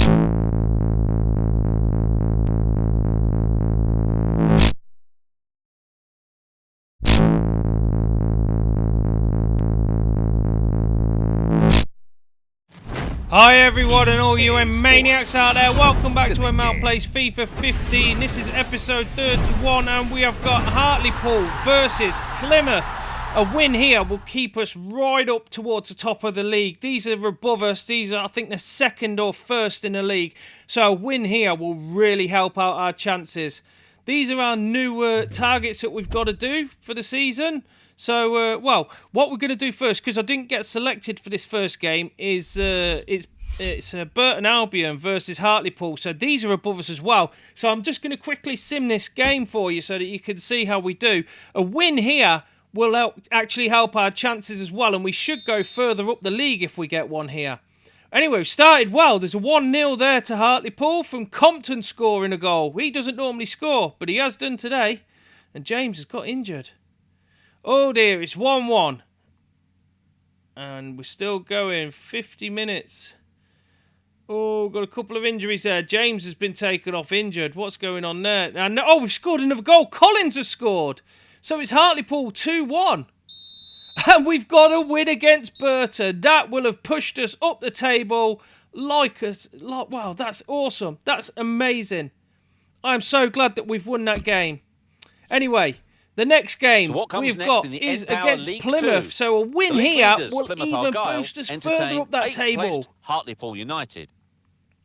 Hi everyone and all you maniacs out there, welcome back to En-Mao Plays FIFA 15. This is episode 31 and we have got Hartlepool versus Plymouth. A win here will keep us right up towards the top of the league. These are above us, these are I think the second or first in the league. So a win here will really help out our chances. These are our new targets that we've got to do for the season. So, well, what we're going to do first, because I didn't get selected for this first game, is it's Burton Albion versus Hartlepool. So these are above us as well. So I'm just going to quickly sim this game for you so that you can see how we do. A win here will actually help our chances as well, and we should go further up the league if we get one here. Anyway, we've started well. There's a 1-0 there to Hartlepool from Compton scoring a goal. He doesn't normally score, but he has done today. And James has got injured. Oh dear, it's 1-1. And we're still going 50 minutes. Oh, got a couple of injuries there. James has been taken off injured. What's going on there? And oh, we've scored another goal. Collins has scored. So it's Hartlepool 2-1. And we've got a win against Burton. That will have pushed us up the table like us. Wow, that's awesome. That's amazing. I'm so glad that we've won that game. Anyway, the next game we've got is against League Plymouth. 2. So a win here will even boost us further up that table. Hartlepool United.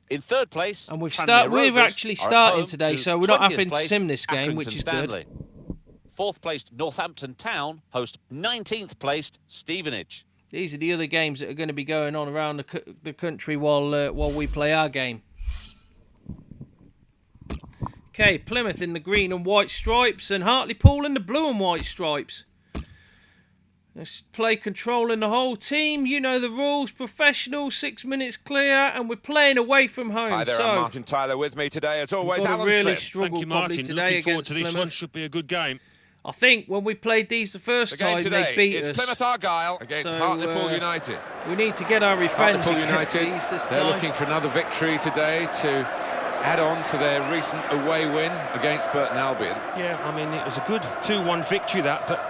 In third place, and we're actually starting today, so we're not having to sim this game, which is good. Fourth placed Northampton Town host 19th placed Stevenage. These are the other games that are going to be going on around the country while we play our game. Okay, Plymouth in the green and white stripes and Hartlepool in the blue and white stripes. Let's play controlling the whole team. You know the rules. Professional, 6 minutes clear, and we're playing away from home. Hi there, I'm Martin Tyler with me today. As always, Alan Smith. Really struggle probably today against Looking forward to this Plymouth. one. Should be a good game. I think when we played these the first time, they beat us. Plymouth Argyle against Hartlepool United. We need to get our revenge Hartlepool against United, these this they're time. looking for another victory today to add on to their recent away win against Burton Albion. Yeah, I mean, it was a good 2-1 victory, that, but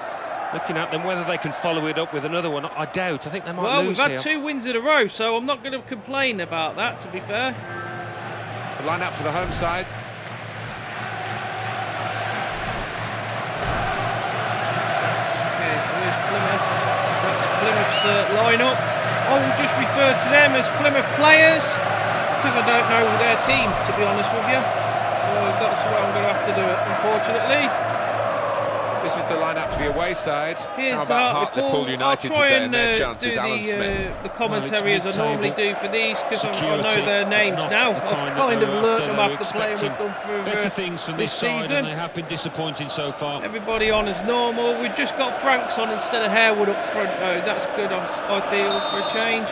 looking at them, whether they can follow it up with another one, I doubt. I think they might lose Well, we've had here. 2 wins in a row, so I'm not going to complain about that, to be fair. The line up for the home side. Okay, so here's Plymouth. That's Plymouth's line-up. I will just refer to them as Plymouth players, because I don't know their team, to be honest with you. So that's the way I'm going to have to do it, unfortunately. This is the line up for the away side. Here's Hartlepool United I'll try today and their chances, the commentary as I normally do for these, because I know their names Not now. the I've kind kind of learnt them they're after playing with them for better things from this side, season. and they have been disappointing so far. Everybody on as normal. We've just got Franks on instead of Harewood up front. Oh, that's good. Ideal for a change.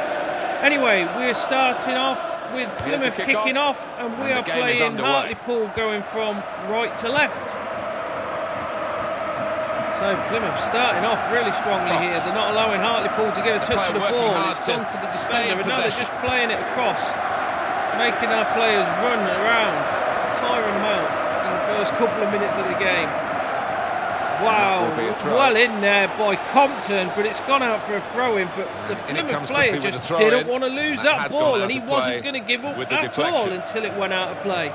Anyway, we're starting off with Plymouth kicking off, and we are playing Hartlepool going from right to left. So Plymouth starting off really strongly here. They're not allowing Hartlepool to get a touch of the ball. It's gone to the defender, and now they're just playing it across, making our players run around, tiring them out in the first couple of minutes of the game. Wow, well in there by Compton, but it's gone out for a throw-in, but the Plymouth player just didn't want to lose that ball, and he wasn't going to give up at all until it went out of play.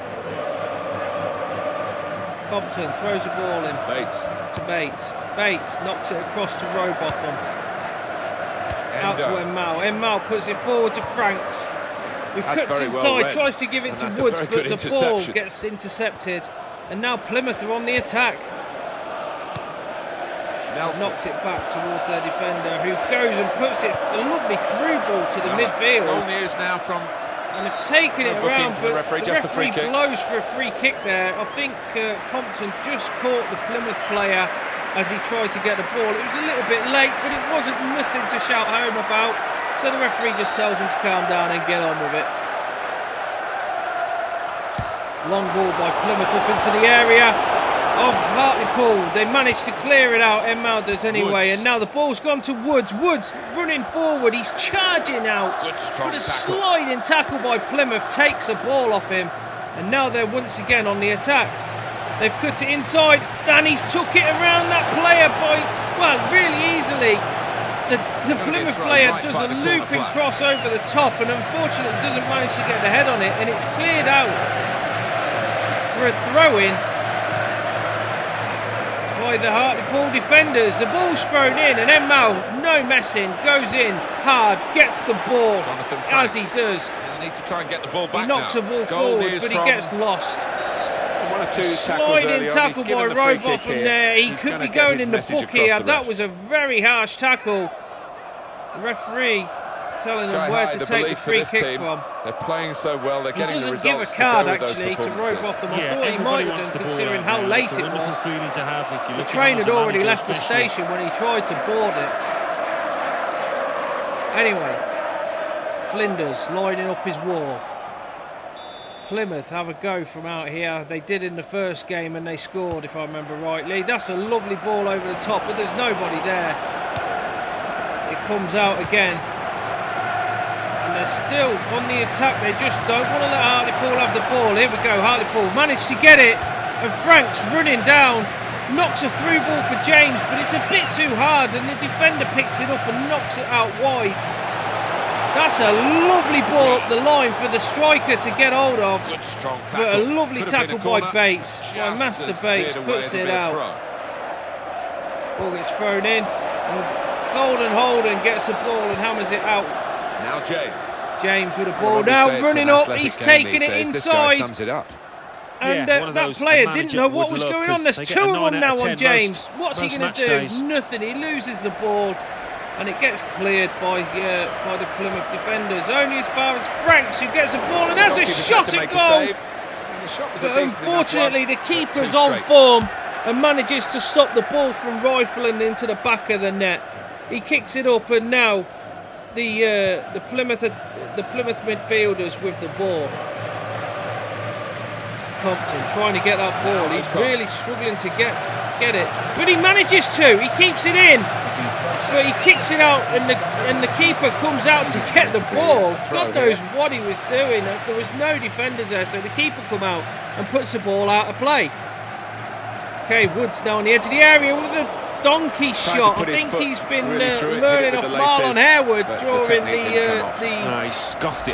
Compton throws the ball in to Bates. Bates knocks it across to Robotham. Out to En-Mao. En-Mao puts it forward to Franks, who cuts inside, tries to give it to Woods, but the ball gets intercepted. And now Plymouth are on the attack. Knocked it back towards their defender, who goes and puts it a lovely through ball to the midfield. All news now from. And they've taken it around, but the referee blows for a free kick there. I think Compton just caught the Plymouth player as he tried to get the ball. It was a little bit late, but it wasn't nothing to shout home about. So the referee just tells him to calm down and get on with it. Long ball by Plymouth up into the area. of Hartlepool. They managed to clear it out, En-Mao does anyway, and now the ball's gone to Woods. Woods running forward, he's charging out, but a sliding tackle by Plymouth takes the ball off him, and now they're once again on the attack. They've cut it inside, and he's took it around that player by, well, really easily. The Plymouth player does a looping cross over the top and unfortunately doesn't manage to get the head on it, and it's cleared out for a throw-in by the Hartlepool defenders. The ball's thrown in and En-Mao, no messing, goes in hard, gets the ball as he does. He'll need to try and get the ball back. He knocks the ball forward, but he gets lost. Sliding tackle by Robot from there. He could be going in the book here. That was a very harsh tackle. The referee telling them where to take the free kick from. They're playing so well. They're getting the results. He doesn't give a card actually to Robot them. I thought he might have done considering how late it was. The train had already left the station when he tried to board it. Anyway, Flinders lining up his wall. Plymouth have a go from out here. They did in the first game and they scored, if I remember rightly. That's a lovely ball over the top, but there's nobody there. It comes out again. And they're still on the attack. They just don't want to let Hartlepool have the ball. Here we go, Hartlepool managed to get it. And Frank's running down. Knocks a through ball for James, but it's a bit too hard and the defender picks it up and knocks it out wide. That's a lovely ball up the line for the striker to get hold of. Good, strong tackle. But a lovely tackle by Bates. By Master Bates puts it out. Ball gets thrown in. And Golden Holden gets the ball and hammers it out. Now James. James with the ball. Now running up. He's taking it inside. Sums it up. And that player didn't know what was going on. There's two of them now on James. What's he going to do? Nothing. He loses the ball. And it gets cleared by the Plymouth defenders. Only as far as Franks, who gets the ball and has a shot at goal. But unfortunately, the keeper's on form and manages to stop the ball from rifling into the back of the net. He kicks it up, and now the Plymouth midfielders with the ball. Compton trying to get that ball. He's really struggling to get it, but he manages to. He keeps it in. But he kicks it out and the keeper comes out to get the ball. God knows what he was doing. There was no defenders there, so the keeper come out and puts the ball out of play. Okay, Woods now on the edge of the area with a donkey shot. I think he's been learning off Marlon Harewood during the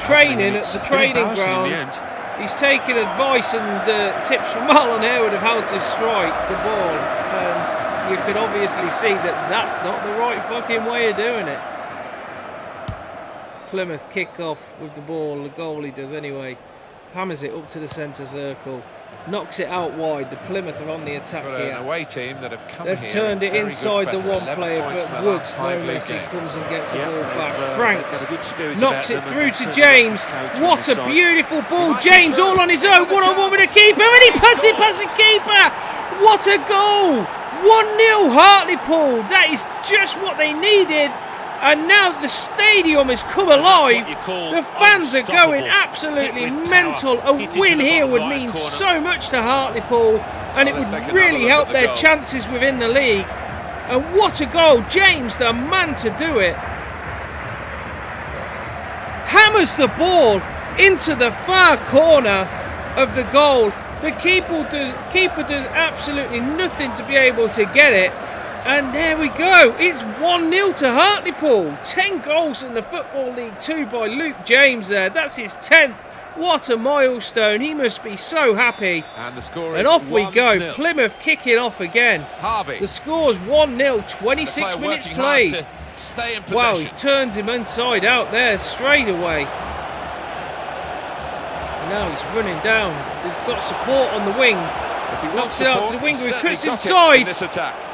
training at the training ground. He's taken advice and tips from Marlon Harewood of how to strike the ball, and you could obviously see that that's not the right fucking way of doing it. Plymouth kick off with the ball. The goalie does anyway. Hammers it up to the centre circle. Knocks it out wide. The Plymouth are on the attack here. An away team that have come They've turned it inside the one player, but Woods, no messy, comes and gets the ball back. Franks knocks it through to James. What a beautiful ball. James all on his own, one-on-one with the keeper, and he puts it past the keeper. What a goal! 1-0 Hartlepool. That is just what they needed. And now the stadium has come alive. The fans are going absolutely mental. A win here would mean so much to Hartlepool, and it would really help their chances within the league. And what a goal. James, the man to do it, hammers the ball into the far corner of the goal. The keeper does absolutely nothing to be able to get it. And there we go. It's 1-0 to Hartlepool. 10 goals in the Football League 2 by Luke James there. That's his 10th. What a milestone. He must be so happy. And the score is off we go. Plymouth kick it off again. Harvey. The score's 1-0, 26 minutes played. Stay in possession. Wow, he turns him inside out there straight away. And now he's running down. He's got support on the wing. Knocks it out to the winger who cuts inside.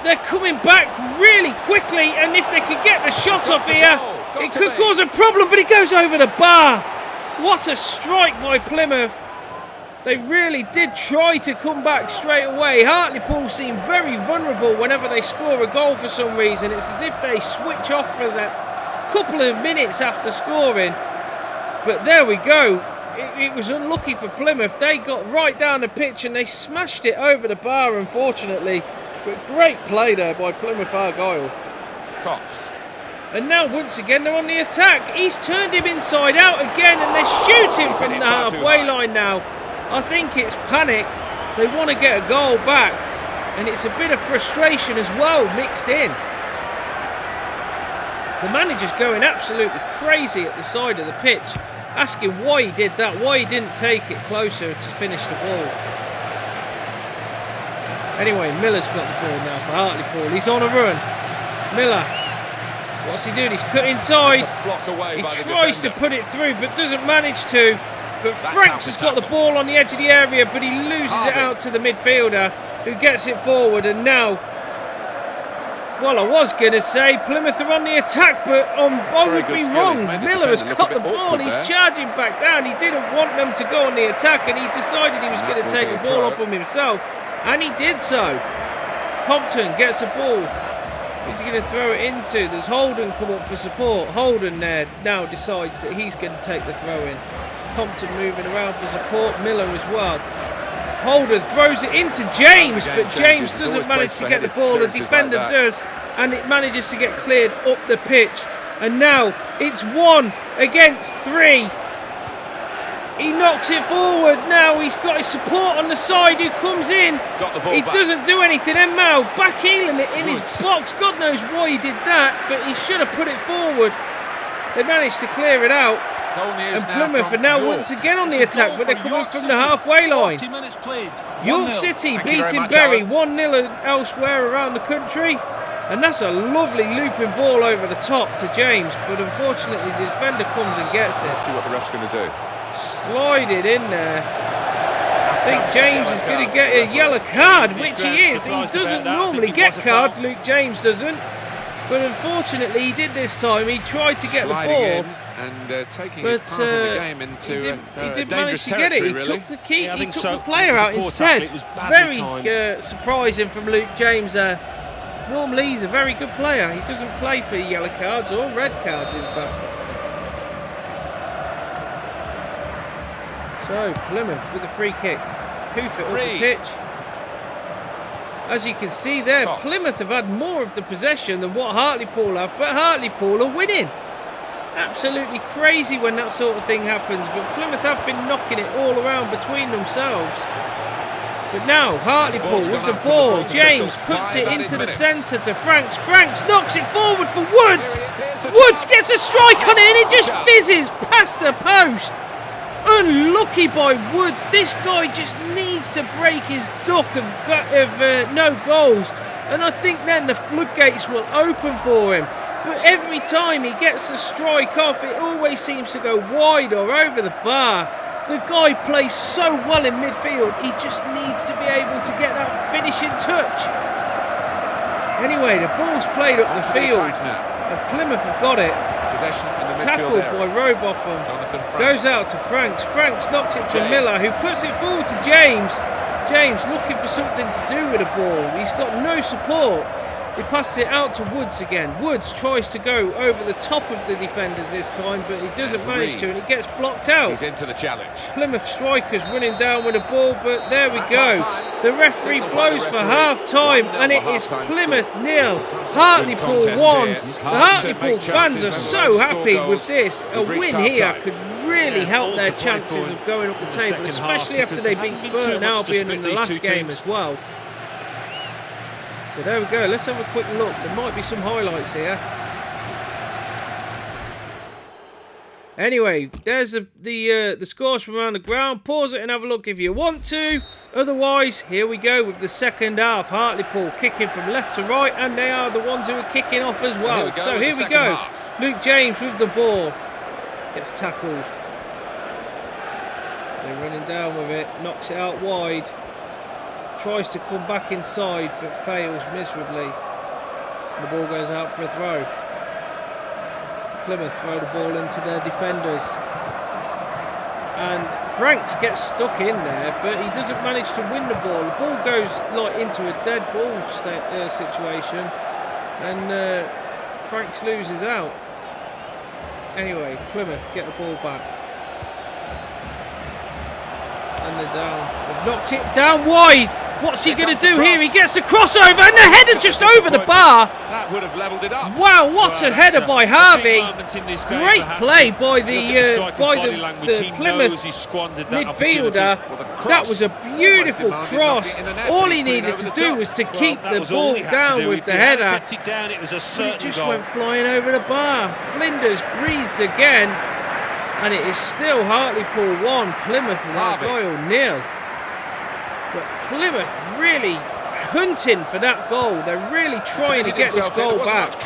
They're coming back really quickly, and if they could get the shot off here, it could cause a problem, but it goes over the bar. What a strike by Plymouth. They really did try to come back straight away. Hartlepool seem very vulnerable whenever they score a goal for some reason. It's as if they switch off for that couple of minutes after scoring. But there we go. it was unlucky for Plymouth. They got right down the pitch and they smashed it over the bar, unfortunately. But great play there by Plymouth Argyle. Cox. And now once again they're on the attack. He's turned him inside out again and they're shooting from the halfway line now. I think it's panic. They want to get a goal back. And it's a bit of frustration as well mixed in. The manager's going absolutely crazy at the side of the pitch, asking why he did that, why he didn't take it closer to finish the ball. Anyway, Miller's got the ball now for Hartlepool. He's on a run. Miller. What's he doing? He's cut inside. He tries to put it through but doesn't manage to. But Franks has got the ball on the edge of the area, but he loses it out to the midfielder who gets it forward. And now, well, I was going to say Plymouth are on the attack, but I would be wrong. Miller has got the ball. He's charging back down. He didn't want them to go on the attack, and he decided he was going to take the ball off him himself, and he did so. Compton gets a ball. Who's he going to throw it into? Does Holden come up for support? Holden there now decides that he's going to take the throw in. Compton moving around for support. Miller as well. Holden throws it into James, but James doesn't manage to get the ball. The defender does, and it manages to get cleared up the pitch. And now it's 1 against 3. He knocks it forward. Now he's got his support on the side who comes in. He doesn't do anything. En-Mao backheeling it in his box. God knows why he did that, but he should have put it forward. They managed to clear it out. And Plymouth are now once again on the attack, but they're coming from the halfway line. York City beating Bury 1-0 elsewhere around the country. And that's a lovely looping ball over the top to James, but unfortunately the defender comes and gets it. Let's see what the ref's going to do. Slide it in there. I think James is going to get a yellow card, which he is. He doesn't normally get cards, Luke James doesn't. But unfortunately he did this time. He tried to get the ball. And taking his part of the game into he did manage to get it. He took the key. Yeah, he took so. the player out instead. Very surprising from Luke James there. Normally he's a very good player. He doesn't play for yellow cards or red cards, in fact. So Plymouth with the free kick. Hoof it up the pitch. As you can see there, Plymouth have had more of the possession than what Hartlepool have, but Hartlepool are winning. Absolutely crazy when that sort of thing happens, but Plymouth have been knocking it all around between themselves. But now Hartlepool with the ball. James puts it into the centre to Franks. Franks knocks it forward for Woods. Woods gets a strike on it and it just fizzes past the post. Unlucky by Woods. This guy just needs to break his duck of no goals, and I think then the floodgates will open for him. But every time he gets a strike off, it always seems to go wide or over the bar. The guy plays so well in midfield, he just needs to be able to get that finishing touch. Anyway, the ball's played up the field, and Plymouth have got it. Tackled by Robotham. Goes out to Franks. Franks knocks it to Miller, who puts it forward to James. James looking for something to do with the ball. He's got no support. He passes it out to Woods again. Woods tries to go over the top of the defenders this time, but he doesn't manage to, and it gets blocked out. He's into the challenge. Plymouth strikers running down with the ball, but there we go. The referee blows for half-time, and it is Plymouth 0, Hartlepool 1. The Hartlepool fans are so happy with this. A win here could really help their chances of going up the table, especially after they beat Burton Albion in the last game as well. So there we go, let's have a quick look. There might be some highlights here. Anyway, there's the scores from around the ground. Pause it and have a look if you want to. Otherwise, here we go with the second half. Hartlepool kicking from left to right, and they are the ones who are kicking off as well. So here we go. Luke James with the ball. Gets tackled. They're running down with it. Knocks it out wide. Tries to come back inside, but fails miserably. The ball goes out for a throw. Plymouth throw the ball into their defenders. And Franks gets stuck in there, but he doesn't manage to win the ball. The ball goes like into a dead ball situation, and Franks loses out. Anyway, Plymouth get the ball back. And they're down. They've knocked it down wide. What's he going to do here? He gets the crossover and the header just over the bar. That would have levelled it up. Wow, what a header by Harvey. Great play by the Plymouth midfielder. That was a beautiful cross. All he needed to do was to keep the ball down with the header. It just went flying over the bar. Flinders breathes again. And it is still Hartlepool 1, Plymouth Argyle 0. But Plymouth really hunting for that goal. They're really trying to get this goal back.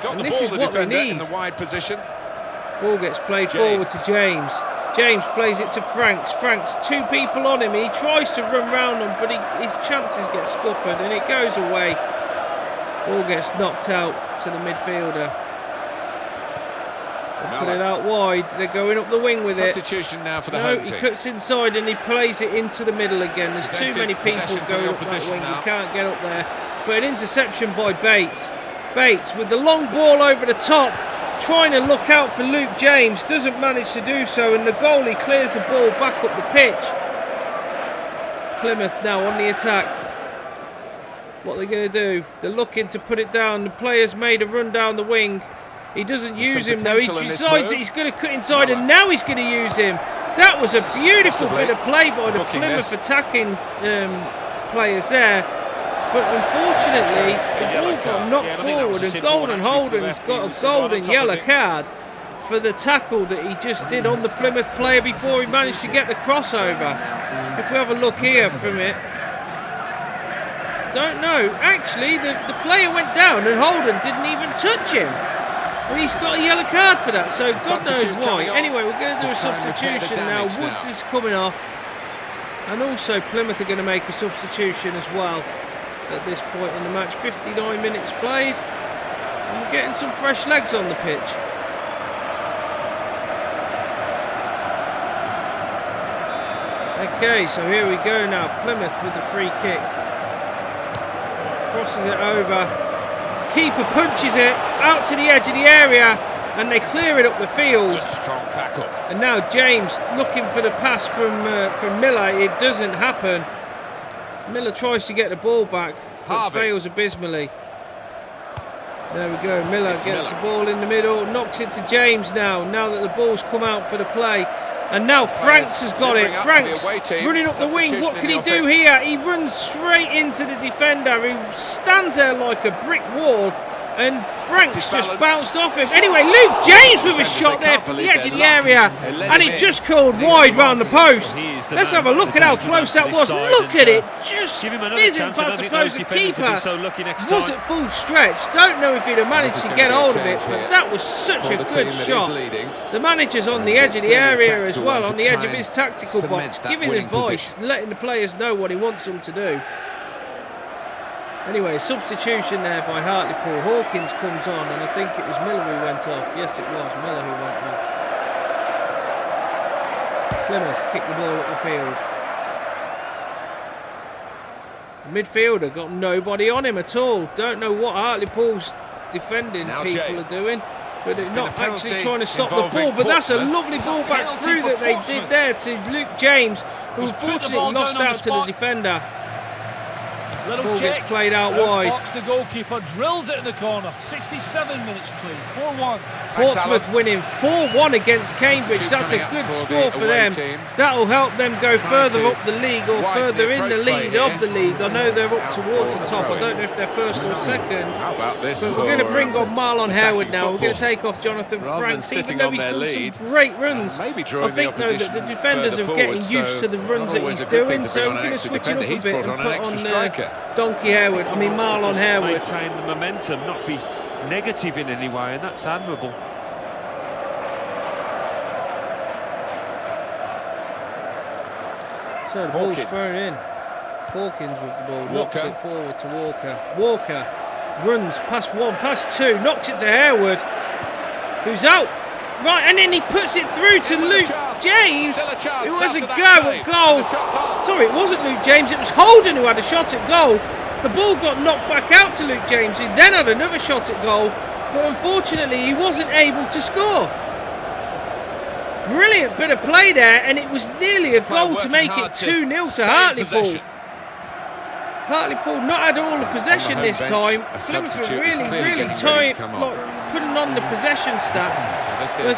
And this is what they need. Ball gets played forward to James. James plays it to Franks. Franks, 2 people on him. He tries to run round them, but his chances get scuppered and it goes away. Ball gets knocked out to the midfielder. Put it out wide. They're going up the wing with it. Substitution now for the home team. He cuts inside and he plays it into the middle again. There's too many people going up that wing. You can't get up there. But an interception by Bates. Bates with the long ball over the top, trying to look out for Luke James. Doesn't manage to do so, and the goalie clears the ball back up the pitch. Plymouth now on the attack. What are they going to do? They're looking to put it down. The player's made a run down the wing. He doesn't use him though. He decides that he's going to cut inside and now he's going to use him. That was a beautiful bit of play by the Plymouth attacking players there. But unfortunately, the ball got knocked forward and Golden Holden's got a golden yellow card for the tackle that he just did on the Plymouth player before he managed to get the crossover. If we have a look here from it. Don't know. Actually, the player went down and Holden didn't even touch him. And he's got a yellow card for that, so God knows why. Anyway, we're going to do a substitution now. Woods is coming off. And also Plymouth are going to make a substitution as well at this point in the match. 59 minutes played. And we're getting some fresh legs on the pitch. Okay, so here we go now. Plymouth with the free kick. Crosses it over. Keeper punches it out to the edge of the area and they clear it up the field. Good strong tackle. And now James looking for the pass from Miller. It doesn't happen. Miller tries to get the ball back but fails abysmally. There we go. Miller gets the ball in the middle, knocks it to James now that the ball's come out for the play. And now Franks has got it. Franks running up the wing. What can he do here? He runs straight into the defender who stands there like a brick wall. And Franks just bounced off him. Anyway, Luke James with a shot there from the edge of the area. And it just curled wide round the post. Let's have a look at how close that was. Look at it. Just fizzing past the post. The keeper was at full stretch. Don't know if he'd have managed to get hold of it, but that was such a good shot. The manager's on the edge of the area as well, on the edge of his tactical box, giving advice, letting the players know what he wants them to do. Anyway, substitution there by Hartlepool. Hawkins comes on, and I think it was Miller who went off. Yes, it was Miller who went off. Plymouth kicked the ball up the field. The midfielder got nobody on him at all. Don't know what Hartlepool's defending people are doing, but they're not actually trying to stop the ball. But that's a lovely ball back through that they did there to Luke James, who unfortunately lost out to the defender. Ball gets played out wide. The goalkeeper drills it in the corner. 67 minutes played. 4-1. Portsmouth winning 4-1 against Cambridge. That's a good score for them. That'll help them go further up the league or further in the lead of the league. I know they're up towards the top. I don't know if they're first or second. But we're going to bring on Marlon Harewood now. We're going to take off Jonathan Franks, even though he's done some great runs. I think though that the defenders are getting used to the runs that he's doing, so we're going to switch it up a bit and put on Donkey Harewood, Marlon Harewood. Maintain the momentum, not be negative in any way, and that's admirable. So the ball's thrown in. Hawkins with the ball, knocks it forward to Walker. Walker runs past one, past two, knocks it to Harewood, who's out. Right, and then he puts it through to Luke James, who has a go at goal. Sorry, it wasn't Luke James, it was Holden who had a shot at goal. The ball got knocked back out to Luke James, who then had another shot at goal, but unfortunately he wasn't able to score. Brilliant bit of play there, and it was nearly a goal to make it 2-0 to Hartlepool. Hartlepool not had all the possession this time. Plymouth were really tight, putting on the possession stats. But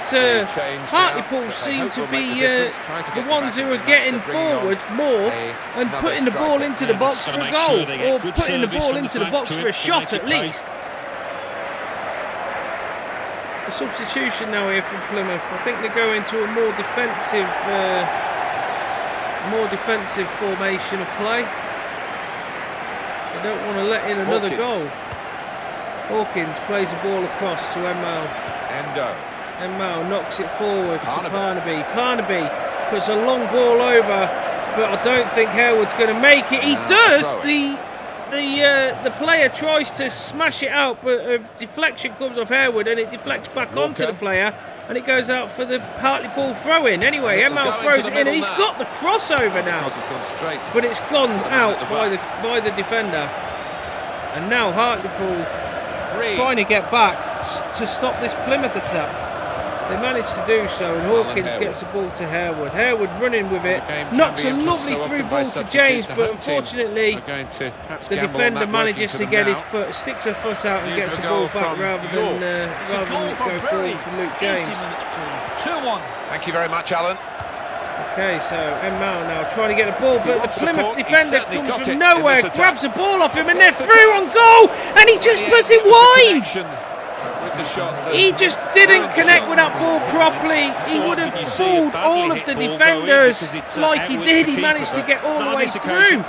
Hartlepool seemed to be the ones who were getting forward more and putting the ball into the box for a goal, or putting the ball into the box for a shot at least. A substitution now here from Plymouth. I think they go into a more defensive formation of play. They don't want to let in another goal. Hawkins plays the ball across to En-Mao. En-Mao knocks it forward to Parnaby. Parnaby puts a long ball over, but I don't think Harewood's going to make it. He does. The player tries to smash it out, but a deflection comes off Harewood and it deflects back onto the player, and it goes out for the Hartlepool throw-in. Anyway, En-Mao throws it in, and he's got the crossover now, but it's gone out by the defender. And now Hartlepool trying to get back to stop this Plymouth attack. They managed to do so, and Hawkins gets the ball to Harewood. Harewood running with it, knocks a lovely through ball to James, but unfortunately the defender manages to get his foot, sticks her foot out and gets the ball back rather than it go forward for Luke James. 2-1. Thank you very much, Alan. Okay, so En-Mao now trying to get the ball, but the Plymouth defender comes from nowhere, grabs the ball off him, and they're through on goal, and he just puts it wide. He just didn't connect with that ball properly. He would have fooled all of the defenders like he did. He managed to get all the way through,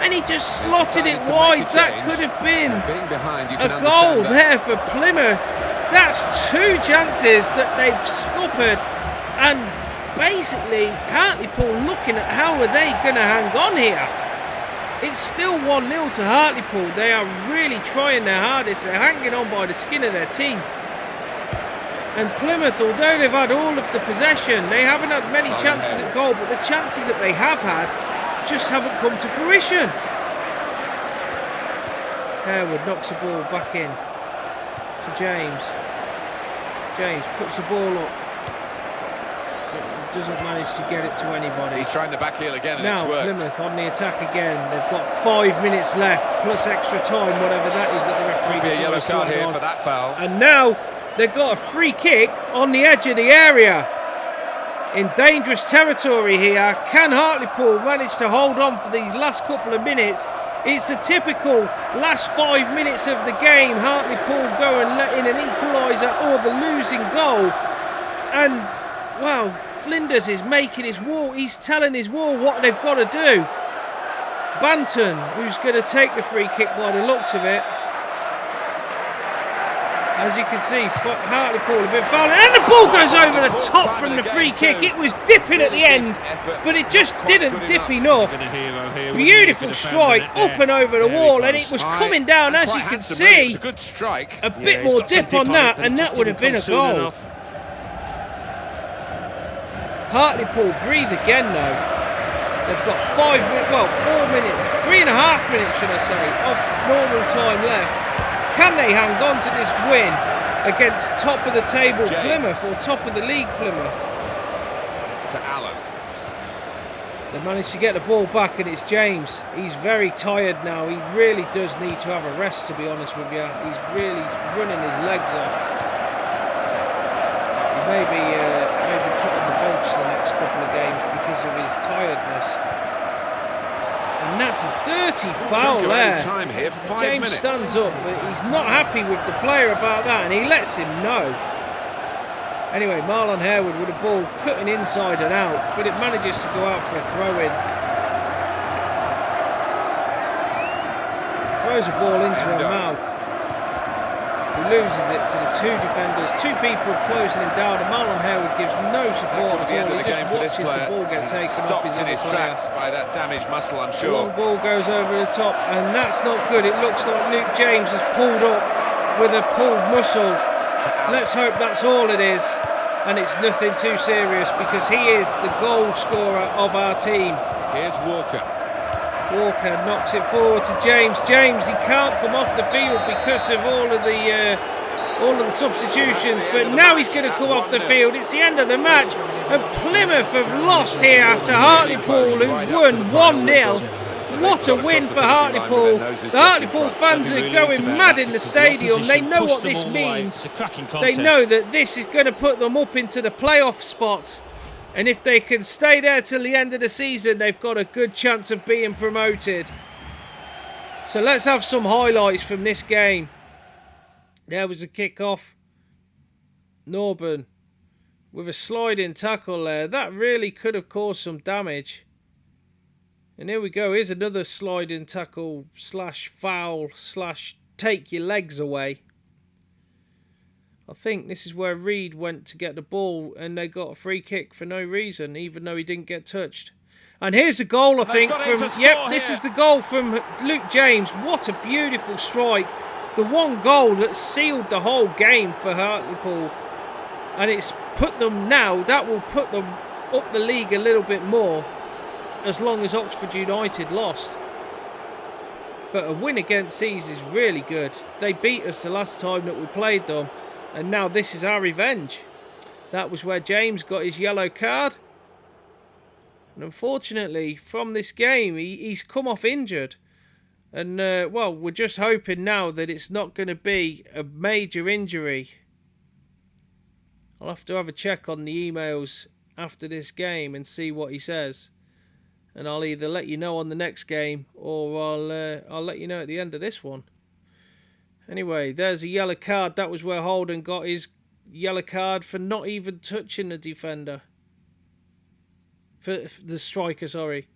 and he just slotted it wide. That could have been a goal there for Plymouth. That's 2 chances that they've scuppered, and basically Hartlepool looking at how are they going to hang on here. It's still 1-0 to Hartlepool. They are really trying their hardest. They're hanging on by the skin of their teeth. And Plymouth, although they've had all of the possession, they haven't had many chances at goal, but the chances that they have had just haven't come to fruition. Harewood knocks the ball back in to James. James puts the ball up. Doesn't manage to get it to anybody. He's trying the back heel again, and now it's worked. Plymouth on the attack again. They've got 5 minutes left plus extra time, whatever that is that the referee Could be a yellow decides to card add here on. for that foul. And now they've got a free kick on the edge of the area. In dangerous territory here. Can Hartlepool manage to hold on for these last couple of minutes? It's a typical last 5 minutes of the game. Hartlepool go and let in an equaliser or the losing goal. And, well, Flinders is making his wall. He's telling his wall what they've got to do. Banton, who's going to take the free kick by the looks of it. As you can see, Hartlepool have been fouling, and the ball goes over the top from the free kick. It was dipping at the end, but it just didn't dip enough. Beautiful strike up and over the wall, and it was coming down, as you can see. A bit more dip on that, and that would have been a goal. Hartlepool breathe again though. They've got 4 minutes, 3.5 minutes should I say, of normal time left. Can they hang on to this win against top of the table Plymouth, or top of the league Plymouth? To Allen. They managed to get the ball back, and it's James. He's very tired now. He really does need to have a rest, to be honest with you. He's really running his legs off. He may be put on the bench the next couple of games because of his tiredness. And that's a dirty foul there. Time here for 5 James minutes. stands up, but he's not happy with the player about that, and he lets him know. Anyway, Marlon Harewood with the ball cutting inside and out, but it manages to go out for a throw-in. Throws a ball into En-Mao, who loses it to the 2 defenders. 2 people closing him down, and Marlon Harewood gives no support at all. He just watches the ball get taken off his other player. By that damaged muscle, I'm The sure. long ball goes over the top, and that's not good. It looks like Luke James has pulled up with a pulled muscle. Let's hope that's all it is, and it's nothing too serious, because he is the goal scorer of our team. Here's Walker. Walker knocks it forward to James. James, he can't come off the field because of all of the all of the substitutions, but now he's going to come off the field. It's the end of the match, and Plymouth have lost here to Hartlepool, who've won 1-0. What a win for Hartlepool. The Hartlepool fans are going mad in the stadium. They know what this means. They know that this is going to put them up into the playoff spots. And if they can stay there till the end of the season, they've got a good chance of being promoted. So let's have some highlights from this game. There was a kick-off. Norburn with a sliding tackle there. That really could have caused some damage. And here we go. Here's another sliding tackle slash foul slash take your legs away. I think this is where Reed went to get the ball and they got a free kick for no reason, even though he didn't get touched. And here's the goal, I think, from... Yep, this is the goal from Luke James. What a beautiful strike. The one goal that sealed the whole game for Hartlepool. And it's put them now, that will put them up the league a little bit more, as long as Oxford United lost. But a win against these is really good. They beat us the last time that we played them, and now this is our revenge. That was where James got his yellow card. And unfortunately, from this game, he's come off injured. And, well, we're just hoping now that it's not going to be a major injury. I'll have to have a check on the emails after this game and see what he says. And I'll either let you know on the next game, or I'll let you know at the end of this one. Anyway, there's a yellow card. That was where Holden got his yellow card for not even touching the defender. For the striker, sorry.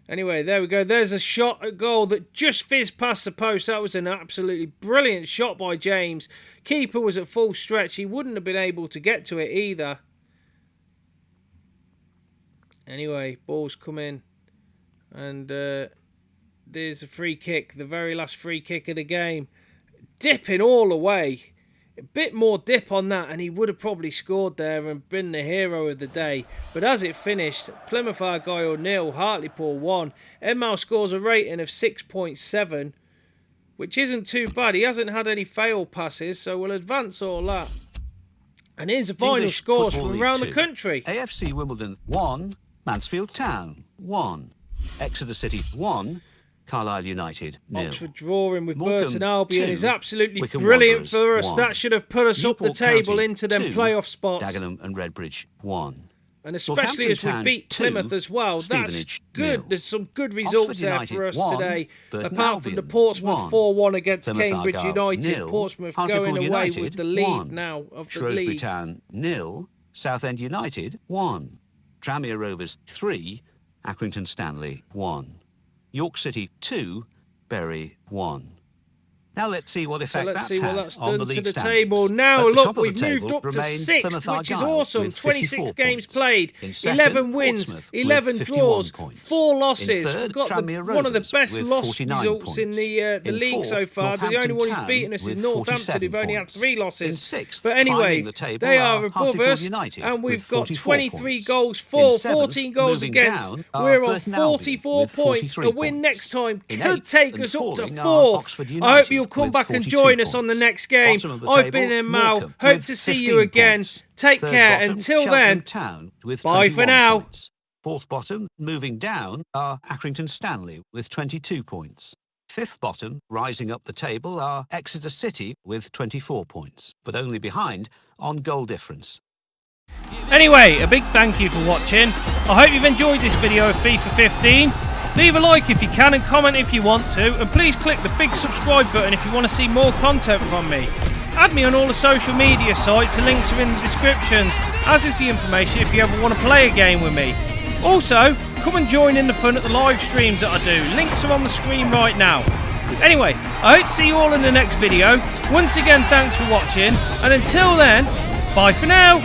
Anyway, there we go. There's a shot at goal that just fizzed past the post. That was an absolutely brilliant shot by James. Keeper was at full stretch. He wouldn't have been able to get to it either. Anyway, ball's come in, and there's a free kick, the very last free kick of the game. Dipping all the way. A bit more dip on that, and he would have probably scored there and been the hero of the day. But as it finished, Plymouth Argyle 0, Hartlepool 1. En-Mao scores a rating of 6.7, which isn't too bad. He hasn't had any fail passes, so we'll advance all that. And here's the final scores from around the country. AFC Wimbledon 1. Mansfield Town 1, Exeter City 1, Carlisle United 0. Oxford drawing with Morecambe Burton Albion 2, is absolutely Wycombe brilliant Wanderers for us. 1, That should have put us Newport up the table County into them 2, playoff spots. Dagenham and Redbridge 1. And especially as we beat Plymouth as well. That's good. 0. There's some good results Oxford there United for us 1, today. Burton Apart from the Albion Portsmouth 1, 4-1 against Plymouth Cambridge Argyle United. 0, Portsmouth Hartlepool going away United with the lead 1, now of the Shrewsbury league. Town 0, Southend United 1, Tranmere Rovers 3, Accrington Stanley 1. York City 2, Bury 1. Now let's see what effect let's see what that's on done the to the league table. standings. Now At the look, top of the we've moved table up to remain 6th, Plymouth which is Argyle awesome. with 26 54 games points. played, In second, 11 wins, Portsmouth 11 with 51 draws, points. 4 In losses. third, We've got Tranmere one of the Rovers best with loss 49 results in the points. In league so fourth, far. The only Northampton one who's Town beaten us is with Northampton, 47 who've only had points. 3 In losses. sixth, But anyway, climbing the table they are are above Hartlepool us, United and we've with got 44 23 points. goals In for, seventh, 14 goals moving against. down, are We're on Burton Albion 44 with points. 43 A win points. next time In could eighth take and us up to falling are 4th. Oxford I hope United you'll come with back and 42 join us on the points. next game. Bottom of the I've been table, En-Mao. Morecambe Hope with to see 15 you again. points. Take Third care. bottom, Until Cheltenham then, Town with bye for 21 now. points. Fourth bottom, moving down, are Accrington Stanley with 22 points. Fifth bottom, rising up the table, are Exeter City with 24 points, but only behind on goal difference. Anyway, a big thank you for watching. I hope you've enjoyed this video of FIFA 15. Leave a like if you can and comment if you want to, and please click the big subscribe button if you want to see more content from me. Add me on all the social media sites, the links are in the descriptions, as is the information if you ever want to play a game with me. Also, come and join in the fun at the live streams that I do. Links are on the screen right now. Anyway, I hope to see you all in the next video. Once again, thanks for watching, and until then, bye for now.